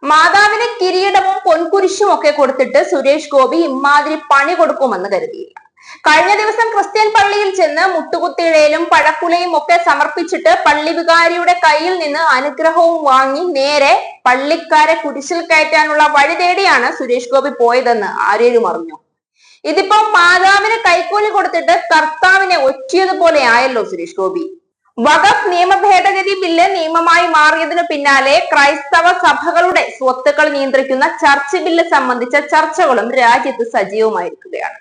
മാതാവിന് കിരീടവും പൊൻകുരിശും ഒക്കെ കൊടുത്തിട്ട് സുരേഷ് ഗോപി ഇമാതിരി പണി കൊടുക്കുമെന്ന് കരുതിയില്ല. കഴിഞ്ഞ ദിവസം ക്രിസ്ത്യൻ പള്ളിയിൽ ചെന്ന് മുട്ടുകുത്തിഴയിലും പഴക്കുലയും ഒക്കെ സമർപ്പിച്ചിട്ട് പള്ളി വികാരിയുടെ കയ്യിൽ നിന്ന് അനുഗ്രഹവും വാങ്ങി നേരെ പള്ളിക്കാരെ കുരിശിൽ കയറ്റാനുള്ള വഴി തേടിയാണ് സുരേഷ് ഗോപി പോയതെന്ന് ആരേലും അറിഞ്ഞു. ഇതിപ്പോ മാതാവിന് കൈക്കൂലി കൊടുത്തിട്ട് കർത്താവിനെ ഒറ്റിയതുപോലെ ആയല്ലോ സുരേഷ് ഗോപി. വഖഫ് നിയമ ഭേദഗതി ബില്ല് നിയമമായി മാറിയതിനു പിന്നാലെ ക്രൈസ്തവ സഭകളുടെ സ്വത്തുക്കൾ നിയന്ത്രിക്കുന്ന ചർച്ച് ബില്ല് സംബന്ധിച്ച ചർച്ചകളും രാജ്യത്ത് സജീവമായിരിക്കുകയാണ്.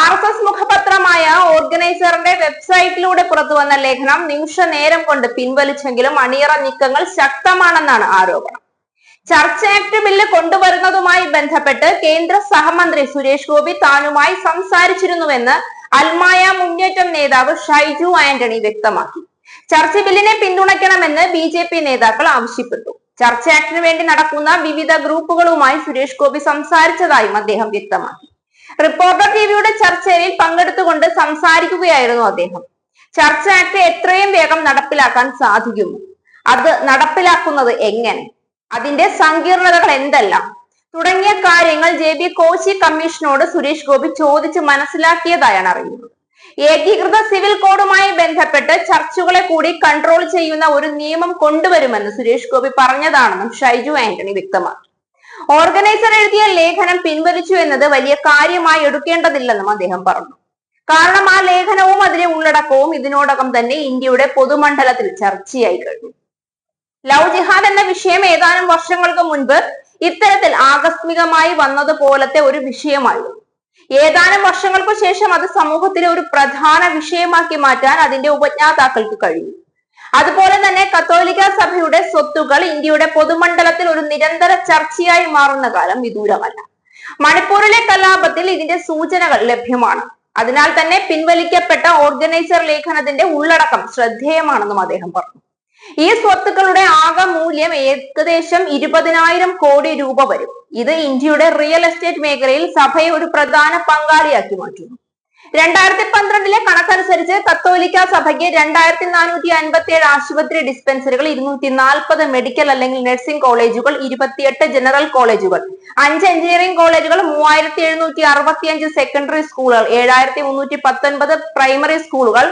RSS മുഖപത്രമായ ഓർഗനൈസറിന്റെ വെബ്സൈറ്റിലൂടെ പുറത്തുവന്ന ലേഖനം നിമിഷ നേരം കൊണ്ട് പിൻവലിച്ചെങ്കിലും അണിയറ നീക്കങ്ങൾ ശക്തമാണെന്നാണ് ആരോപണം. ചർച്ച് ആക്ട് ബില്ല് കൊണ്ടുവരുന്നതുമായി ബന്ധപ്പെട്ട് കേന്ദ്ര സഹമന്ത്രി സുരേഷ് ഗോപി താനുമായി സംസാരിച്ചിരുന്നുവെന്ന് അൽമായ മുന്നേറ്റം നേതാവ് ഷൈജു ആന്റണി വ്യക്തമാക്കി. ചർച്ച് ബില്ലിനെ പിന്തുണയ്ക്കണമെന്ന് BJP നേതാക്കൾ ആവശ്യപ്പെട്ടു. ചർച്ച് ആക്ടിന് വേണ്ടി നടക്കുന്ന വിവിധ ഗ്രൂപ്പുകളുമായി സുരേഷ് ഗോപി സംസാരിച്ചതായും അദ്ദേഹം വ്യക്തമാക്കി. റിപ്പോർട്ടർ ടിവിയുടെ ചർച്ചയിൽ പങ്കെടുത്തുകൊണ്ട് സംസാരിക്കുകയായിരുന്നു അദ്ദേഹം. ചർച്ച് ആക്ട് എത്രയും വേഗം നടപ്പിലാക്കാൻ സാധിക്കുമോ? അത് നടപ്പിലാക്കുന്നത് എങ്ങനെ? അതിന്റെ സങ്കീർണതകൾ എന്തെല്ലാം? തുടങ്ങിയ കാര്യങ്ങൾ JB കോശി കമ്മീഷനോട് സുരേഷ് ഗോപി ചോദിച്ച് മനസ്സിലാക്കിയതായാണ് അറിയുന്നത്. ഏകീകൃത സിവിൽ കോഡുമായി ബന്ധപ്പെട്ട് ചർച്ചുകളെ കൂടി കൺട്രോൾ ചെയ്യുന്ന ഒരു നിയമം കൊണ്ടുവരുമെന്ന് സുരേഷ് ഗോപി പറഞ്ഞതാണെന്നും ഷൈജു ആന്റണി വ്യക്തമാക്കി. ഓർഗനൈസർ എഴുതിയ ലേഖനം പിൻവലിച്ചു എന്നത് വലിയ കാര്യമായി എടുക്കേണ്ടതില്ലെന്നും അദ്ദേഹം പറഞ്ഞു. കാരണം ആ ലേഖനവും അതിലെ ഉള്ളടക്കവും ഇതിനോടകം തന്നെ ഇന്ത്യയുടെ പൊതുമണ്ഡലത്തിൽ ചർച്ചയായി കഴിഞ്ഞു. ലവ് ജിഹാദ് എന്ന വിഷയം ഏതാനും വർഷങ്ങൾക്ക് മുൻപ് ഇത്തരത്തിൽ ആകസ്മികമായി വന്നതുപോലത്തെ ഒരു വിഷയമായിരുന്നു. ഏതാനും വർഷങ്ങൾക്കു ശേഷം അത് സമൂഹത്തിലെ ഒരു പ്രധാന വിഷയമാക്കി മാറ്റാൻ അതിന്റെ ഉപജ്ഞാതാക്കൾക്ക് കഴിഞ്ഞു. അതുപോലെ തന്നെ കത്തോലിക്ക സഭയുടെ സ്വത്തുകൾ ഇന്ത്യയുടെ പൊതുമണ്ഡലത്തിൽ ഒരു നിരന്തര ചർച്ചയായി മാറുന്ന കാലം വിദൂരമല്ല. മണിപ്പൂരിലെ കലാപത്തിൽ ഇതിന്റെ സൂചനകൾ ലഭ്യമാണ്. അതിനാൽ തന്നെ പിൻവലിക്കപ്പെട്ട ഓർഗനൈസർ ലേഖനത്തിന്റെ ഉള്ളടക്കം ശ്രദ്ധേയമാണെന്നും അദ്ദേഹം പറഞ്ഞു. ഈ സ്വത്തുക്കളുടെ ആകെ മൂല്യം ഏകദേശം 20,000 കോടി രൂപ വരും. ഇത് ഇന്ത്യയുടെ റിയൽ എസ്റ്റേറ്റ് മേഖലയിൽ സഭയെ ഒരു പ്രധാന പങ്കാളിയാക്കി മാറ്റുന്നു. 2012 കണക്കനുസരിച്ച് കത്തോലിക്ക സഭയ്ക്ക് 2457 ആശുപത്രി ഡിസ്പെൻസറികൾ, 240 മെഡിക്കൽ അല്ലെങ്കിൽ നഴ്സിംഗ് കോളേജുകൾ, 28 ജനറൽ കോളേജുകൾ, 5 എഞ്ചിനീയറിംഗ് കോളേജുകൾ, 3765 സെക്കൻഡറി സ്കൂളുകൾ, 7319 പ്രൈമറി സ്കൂളുകൾ,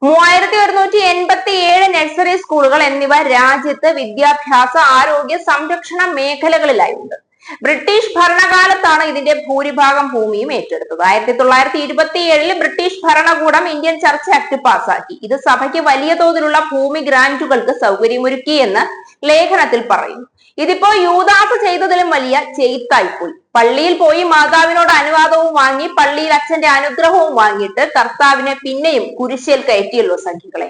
3187 നഴ്സറി സ്കൂളുകൾ എന്നിവ രാജ്യത്ത് വിദ്യാഭ്യാസ, ആരോഗ്യ, സംരക്ഷണ മേഖലകളിലായി ഉണ്ട്. ബ്രിട്ടീഷ് ഭരണകാലത്താണ് ഇതിന്റെ ഭൂരിഭാഗം ഭൂമിയും ഏറ്റെടുത്തത്. 1927 ബ്രിട്ടീഷ് ഭരണകൂടം ഇന്ത്യൻ ചർച്ച് ആക്ട് പാസാക്കി. ഇത് സഭയ്ക്ക് വലിയ തോതിലുള്ള ഭൂമി ഗ്രാന്റുകൾക്ക് സൗകര്യമൊരുക്കി എന്ന് ലേഖനത്തിൽ പറയുന്നു. ഇതിപ്പോ യൂദാസ് ചെയ്തതിലും വലിയ ചെയ്ത്തായിപ്പോയി. പള്ളിയിൽ പോയി മാതാവിനോട് അനുവാദവും വാങ്ങി പള്ളിയിൽ അച്ഛന്റെ അനുഗ്രഹവും വാങ്ങിയിട്ട് കർത്താവിനെ പിന്നെയും കുരിശിൽ കയറ്റിയല്ലോ സംഖ്യകളെ.